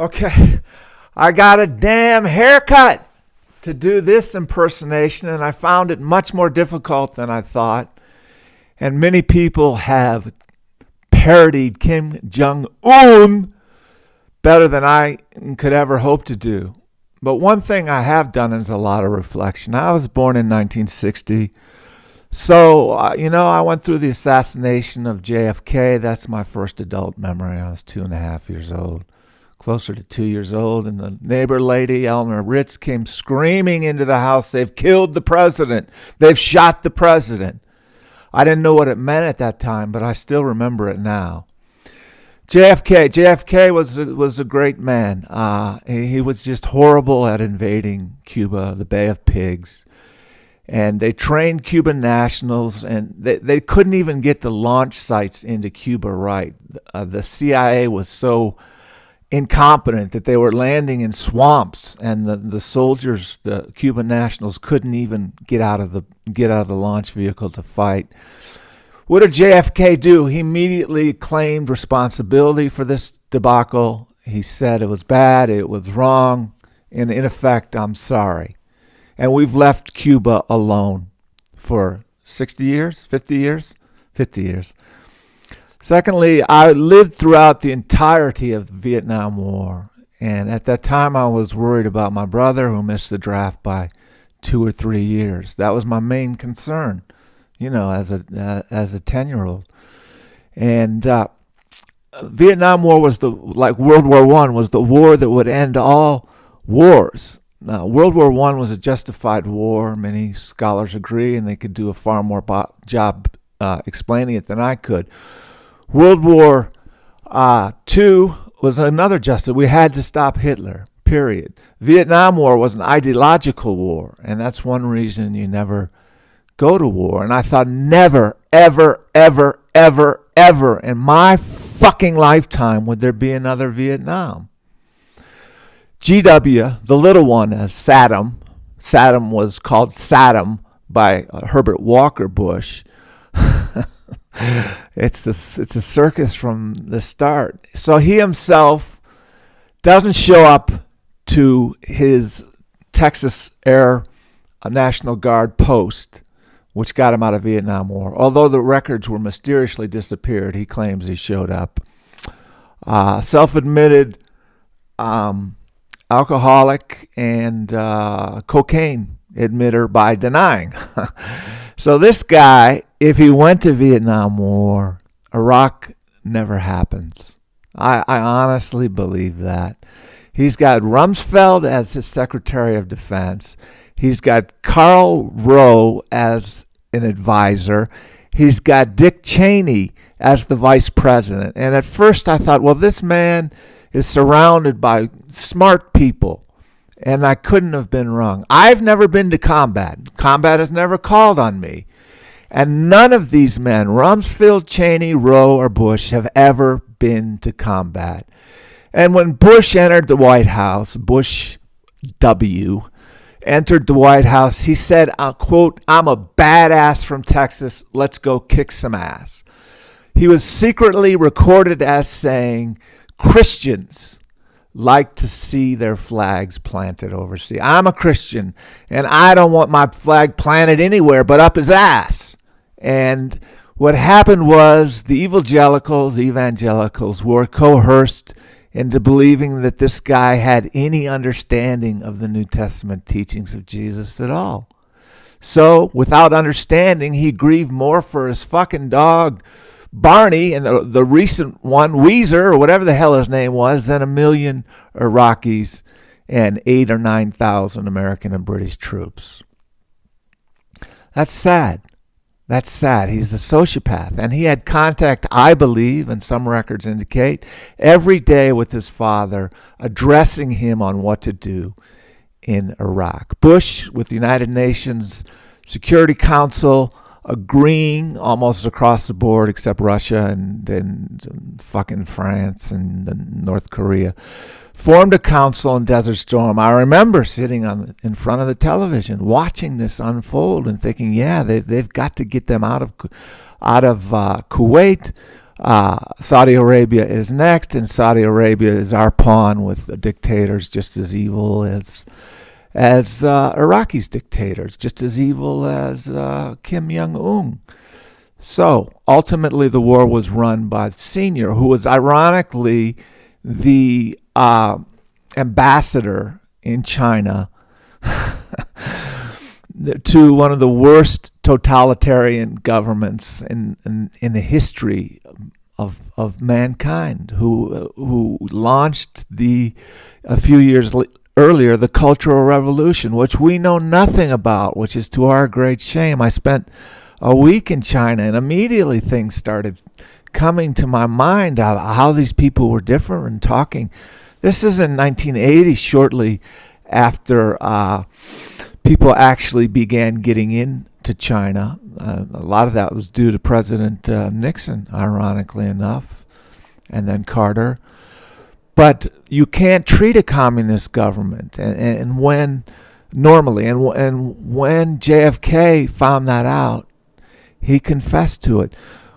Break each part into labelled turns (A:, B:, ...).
A: Okay, I got a damn haircut to do this impersonation, and I found it much more difficult than I thought. And many people have parodied Kim Jung-un better than I could ever hope to do. But one thing I have done is a lot of reflection. I was born in 1960. So, I went through the assassination of JFK. That's my first adult memory. I was 2.5 years old, closer to 2 years old. And the neighbor lady, Eleanor Ritz, came screaming into the house, "They've killed the president. They've shot the president." I didn't know what it meant at that time, but I still remember it now. JFK was a great man. He was just horrible at invading Cuba, the Bay of Pigs. And they trained Cuban nationals, and they couldn't even get the launch sites into Cuba right. The CIA was so incompetent that they were landing in swamps, and the soldiers, the Cuban nationals, couldn't even get out of the launch vehicle to fight. What did JFK do? He immediately claimed responsibility for this debacle. He said it was bad, it was wrong, and in effect, "I'm sorry." And we've left Cuba alone for 60 years, 50 years, 50 years. Secondly, I lived throughout the entirety of the Vietnam War. And at that time, I was worried about my brother who missed the draft by 2 or 3 years. That was my main concern, as a 10-year-old. And Vietnam War was like World War I, was the war that would end all wars. Now, World War I was a justified war. Many scholars agree, and they could do a far more job explaining it than I could. World War II was another justice. We had to stop Hitler, period. Vietnam War was an ideological war, and that's one reason you never go to war. And I thought, never, ever, ever, ever, ever in my fucking lifetime would there be another Vietnam. GW, the little one, as Saddam was called Saddam by Herbert Walker Bush. It's a circus from the start. So he himself doesn't show up to his Texas Air National Guard post, which got him out of Vietnam War. Although the records were mysteriously disappeared, he claims he showed up. Self-admitted alcoholic and cocaine admitter by denying. So this guy, if he went to Vietnam War, Iraq never happens. I honestly believe that. He's got Rumsfeld as his Secretary of Defense. He's got Karl Rove as an advisor. He's got Dick Cheney as the vice president. And at first I thought, well, this man is surrounded by smart people, and I couldn't have been wrong. I've never been to combat. Combat has never called on me. And none of these men, Rumsfeld, Cheney, Rove, or Bush, have ever been to combat. And when Bush entered the White House, Bush W. entered the White House, he said, quote, "I'm a badass from Texas. Let's go kick some ass." He was secretly recorded as saying, "Christians like to see their flags planted overseas. I'm a Christian, and I don't want my flag planted anywhere but up his ass." And what happened was the evangelicals were coerced into believing that this guy had any understanding of the New Testament teachings of Jesus at all. So, without understanding, he grieved more for his fucking dog, Barney, and the recent one, Weezer, or whatever the hell his name was, than 1 million Iraqis and 8,000 or 9,000 American and British troops. That's sad. That's sad. He's a sociopath. And he had contact, I believe, and some records indicate, every day with his father, addressing him on what to do in Iraq. Bush, with the United Nations Security Council, agreeing almost across the board, except Russia and fucking France and North Korea, formed a council in Desert Storm. I remember sitting in front of the television watching this unfold and thinking, yeah, they've got to get them out of Kuwait. Saudi Arabia is next, and Saudi Arabia is our pawn with the dictators just as evil as Iraqis dictators, just as evil as Kim Jung-un. So ultimately, the war was run by the senior, who was ironically the ambassador in China to one of the worst totalitarian governments in the history of mankind, who launched a few years earlier the Cultural Revolution, which we know nothing about, which is to our great shame. I spent a week in China, and immediately things started coming to my mind how these people were different and talking. This is in 1980, shortly after people actually began getting into China. A lot of that was due to President Nixon, ironically enough, and then Carter. But you can't treat a communist government, and when normally, and when JFK found that out, he confessed to it.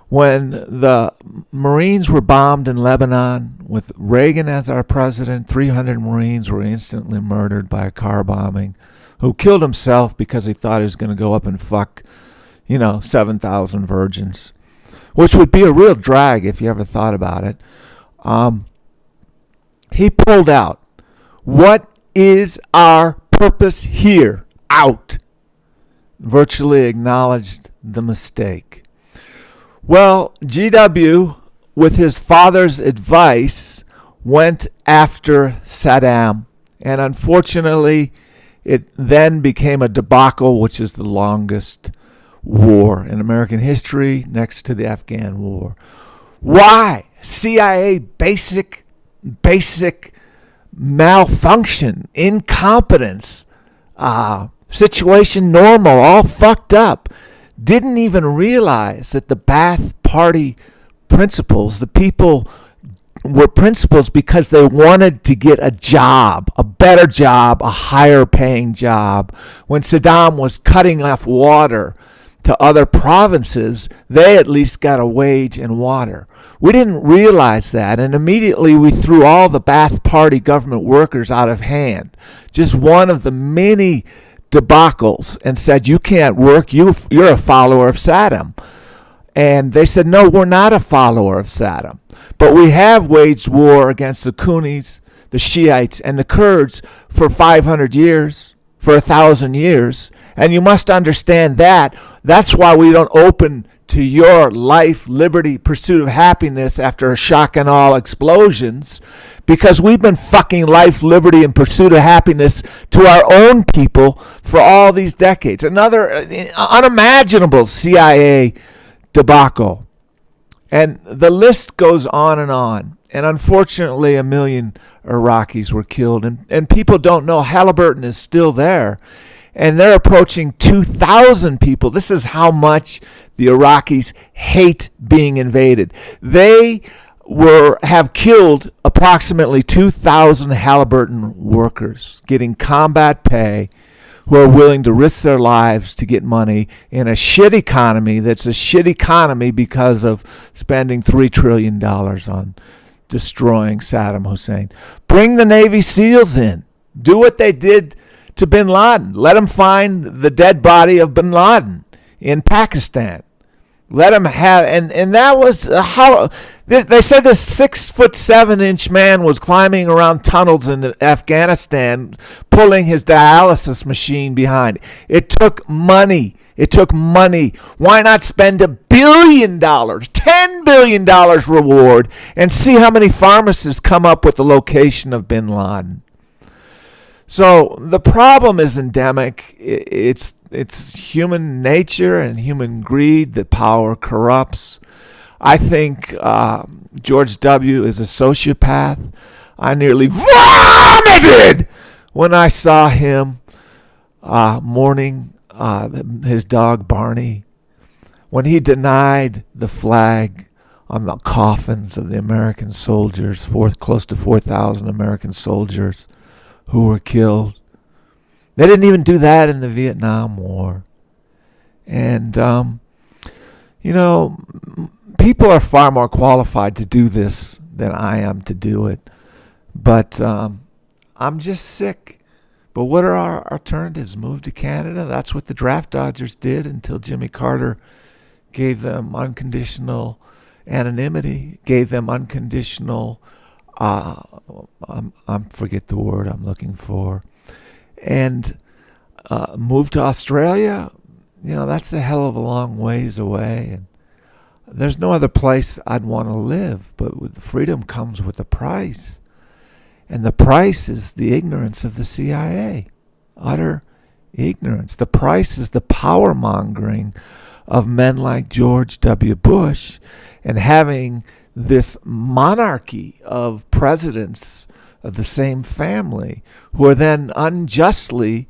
A: When the Marines were bombed in Lebanon with Reagan as our president, 300 Marines were instantly murdered by a car bombing, who killed himself because he thought he was going to go up and fuck, 7,000 virgins, which would be a real drag if you ever thought about it. He pulled out. What is our purpose here? Out. Virtually acknowledged the mistake. Well, GW, with his father's advice, went after Saddam. And unfortunately, it then became a debacle, which is the longest war in American history, next to the Afghan war. Why? CIA basic malfunction, incompetence, situation normal, all fucked up. Didn't even realize that the Ba'ath Party principles, the people were principles because they wanted to get a job, a better job, a higher paying job. When Saddam was cutting off water to other provinces, they at least got a wage and water. We didn't realize that, and immediately we threw all the Ba'ath Party government workers out of hand. Just one of the many debacles, and said, you can't work, you're a follower of Saddam. And they said, no, we're not a follower of Saddam. But we have waged war against the Sunnis, the Shiites, and the Kurds for 500 years, for 1,000 years. And you must understand that. That's why we don't open to your life, liberty, pursuit of happiness after a shock and awe explosions, because we've been fucking life, liberty, and pursuit of happiness to our own people for all these decades. Another unimaginable CIA debacle. And the list goes on. And unfortunately, 1 million Iraqis were killed. And people don't know Halliburton is still there. And they're approaching 2,000 people. This is how much the Iraqis hate being invaded. They have killed approximately 2,000 Halliburton workers getting combat pay, who are willing to risk their lives to get money in a shit economy that's a shit economy because of spending $3 trillion on destroying Saddam Hussein. Bring the Navy SEALs in. Do what they did to bin Laden. Let them find the dead body of bin Laden in Pakistan. Let them have, and that was how they said this 6'7" man was climbing around tunnels in Afghanistan, pulling his dialysis machine behind. It took money. Why not spend $1 billion, $10 billion reward, and see how many pharmacists come up with the location of bin Laden? So the problem is endemic. It's human nature and human greed that power corrupts. I think George W. is a sociopath. I nearly vomited when I saw him mourning his dog Barney, when he denied the flag on the coffins of the American soldiers, close to 4,000 American soldiers who were killed. They didn't even do that in the Vietnam War. And, people are far more qualified to do this than I am to do it. But I'm just sick. But what are our alternatives? Move to Canada? That's what the draft dodgers did until Jimmy Carter gave them unconditional anonymity, gave them unconditional, I forget the word I'm looking for, and moved to Australia. That's a hell of a long ways away, and there's no other place I'd want to live. But with freedom comes with a price. And the price is the ignorance of the CIA. Utter ignorance. The price is the power mongering of men like George W. Bush and having this monarchy of presidents of the same family who are then unjustly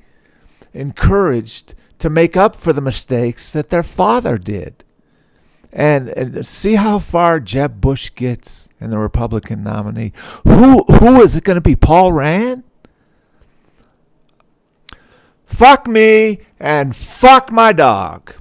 A: encouraged to make up for the mistakes that their father did. And see how far Jeb Bush gets in the Republican nominee. Who is it going to be? Paul Rand? Fuck me and fuck my dog.